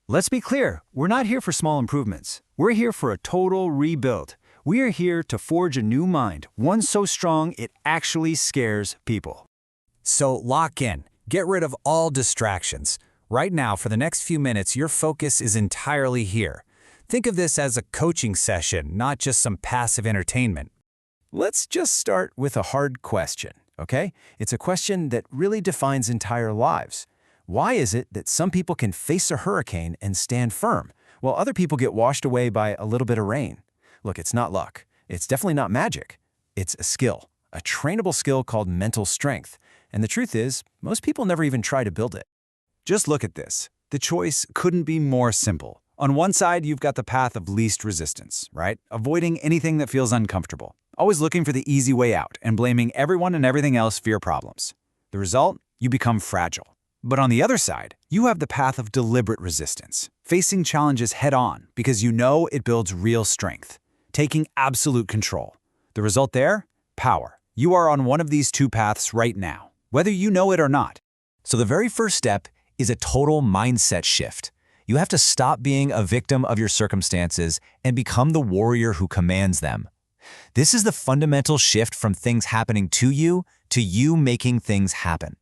Let's be clear, we're not here for small improvements. We're here for a total rebuild. We are here to forge a new mind, one so strong it actually scares people. So lock in. Get rid of all distractions. Right now, for the next few minutes, your focus is entirely here. Think of this as a coaching session, not just some passive entertainment. Let's just start with a hard question, okay? It's a question that really defines entire lives. Why is it that some people can face a hurricane and stand firm, while other people get washed away by a little bit of rain? Look, it's not luck. It's definitely not magic. It's a skill, a trainable skill called mental strength. And the truth is, most people never even try to build it. Just look at this. The choice couldn't be more simple. On one side, you've got the path of least resistance, right? Avoiding anything that feels uncomfortable. Always looking for the easy way out and blaming everyone and everything else for your problems. The result? You become fragile. But on the other side, you have the path of deliberate resistance, facing challenges head-on because you know it builds real strength, taking absolute control. The result there? Power. You are on one of these two paths right now, whether you know it or not. So the very first step is a total mindset shift. You have to stop being a victim of your circumstances and become the warrior who commands them. This is the fundamental shift from things happening to you making things happen.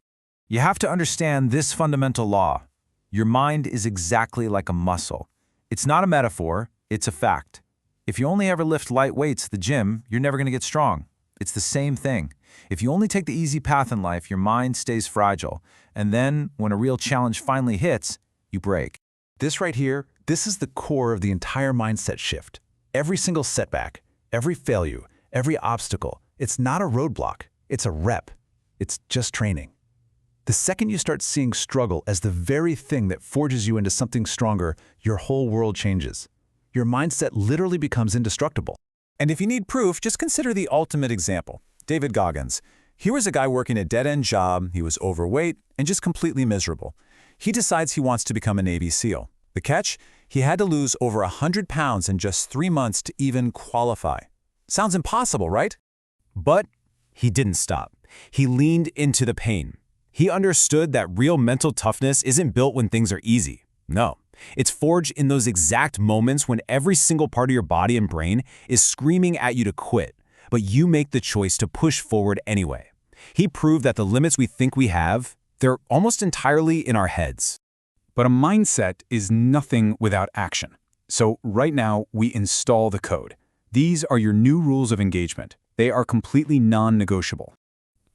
You have to understand this fundamental law. Your mind is exactly like a muscle. It's not a metaphor, it's a fact. If you only ever lift light weights at the gym, you're never going to get strong. It's the same thing. If you only take the easy path in life, your mind stays fragile. And then, when a real challenge finally hits, you break. This right here, this is the core of the entire mindset shift. Every single setback, every failure, every obstacle, it's not a roadblock, it's a rep. It's just training. The second you start seeing struggle as the very thing that forges you into something stronger, your whole world changes. Your mindset literally becomes indestructible. And if you need proof, just consider the ultimate example. David Goggins. Here was a guy working a dead-end job, he was overweight, and just completely miserable. He decides he wants to become a Navy SEAL. The catch? He had to lose over 100 pounds in just 3 months to even qualify. Sounds impossible, right? But he didn't stop. He leaned into the pain. He understood that real mental toughness isn't built when things are easy. No, it's forged in those exact moments when every single part of your body and brain is screaming at you to quit, but you make the choice to push forward anyway. He proved that the limits we think we have, they're almost entirely in our heads. But a mindset is nothing without action. So right now, we install the code. These are your new rules of engagement. They are completely non-negotiable.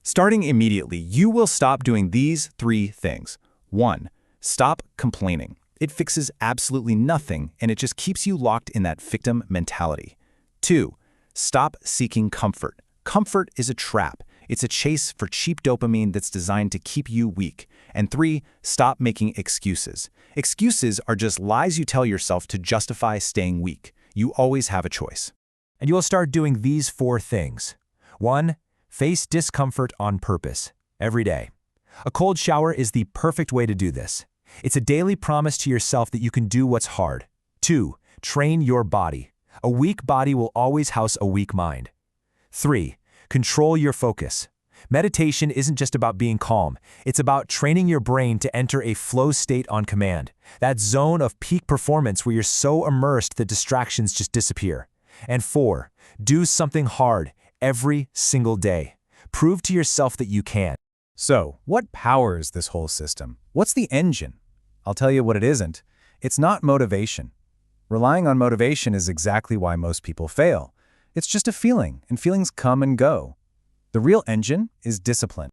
Starting immediately, you will stop doing these 3 things. 1. Stop complaining. It fixes absolutely nothing, and it just keeps you locked in that victim mentality. 2. Stop seeking comfort. Comfort is a trap. It's a chase for cheap dopamine that's designed to keep you weak. And 3. Stop making excuses. Excuses are just lies you tell yourself to justify staying weak. You always have a choice. And you will start doing these 4 things. 1. Face discomfort on purpose, every day. A cold shower is the perfect way to do this. It's a daily promise to yourself that you can do what's hard. 2. Train your body. A weak body will always house a weak mind. 3. Control your focus. Meditation isn't just about being calm. It's about training your brain to enter a flow state on command. That zone of peak performance where you're so immersed that distractions just disappear. And 4. Do something hard every single day. Prove to yourself that you can. So, what powers this whole system? What's the engine? I'll tell you what it isn't. It's not motivation. Relying on motivation is exactly why most people fail. It's just a feeling, and feelings come and go. The real engine is discipline.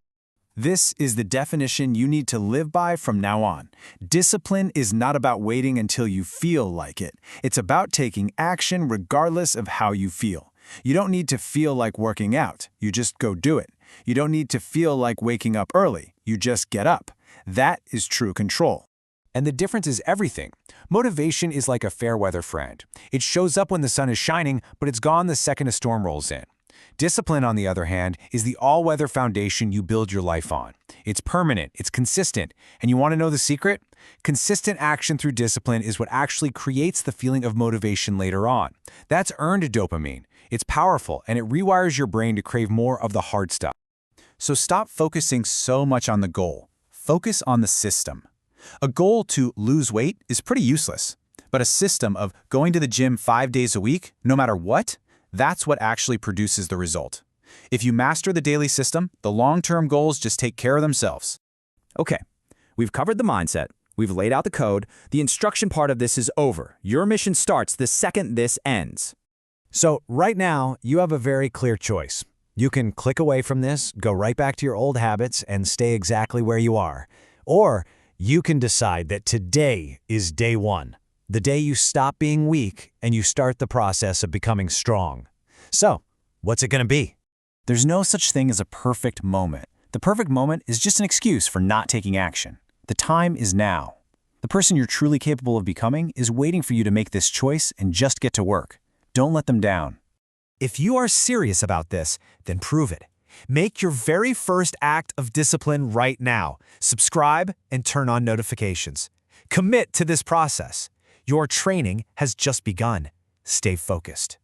This is the definition you need to live by from now on. Discipline is not about waiting until you feel like it. It's about taking action regardless of how you feel. You don't need to feel like working out. You just go do it. You don't need to feel like waking up early. You just get up. That is true control. And the difference is everything. Motivation is like a fair weather friend. It shows up when the sun is shining, but it's gone the second a storm rolls in. Discipline, on the other hand, is the all-weather foundation you build your life on. It's permanent, it's consistent, and you want to know the secret? Consistent action through discipline is what actually creates the feeling of motivation later on. That's earned dopamine. It's powerful, and it rewires your brain to crave more of the hard stuff. So stop focusing so much on the goal. Focus on the system. A goal to lose weight is pretty useless, but a system of going to the gym 5 days a week, no matter what, that's what actually produces the result. If you master the daily system, the long-term goals just take care of themselves. Okay, we've covered the mindset, we've laid out the code, the instruction part of this is over. Your mission starts the second this ends. So right now, you have a very clear choice. You can click away from this, go right back to your old habits, and stay exactly where you are. Or you can decide that today is day one, the day you stop being weak and you start the process of becoming strong. So, what's it going to be? There's no such thing as a perfect moment. The perfect moment is just an excuse for not taking action. The time is now. The person you're truly capable of becoming is waiting for you to make this choice and just get to work. Don't let them down. If you are serious about this, then prove it. Make your very first act of discipline right now. Subscribe and turn on notifications. Commit to this process. Your training has just begun. Stay focused.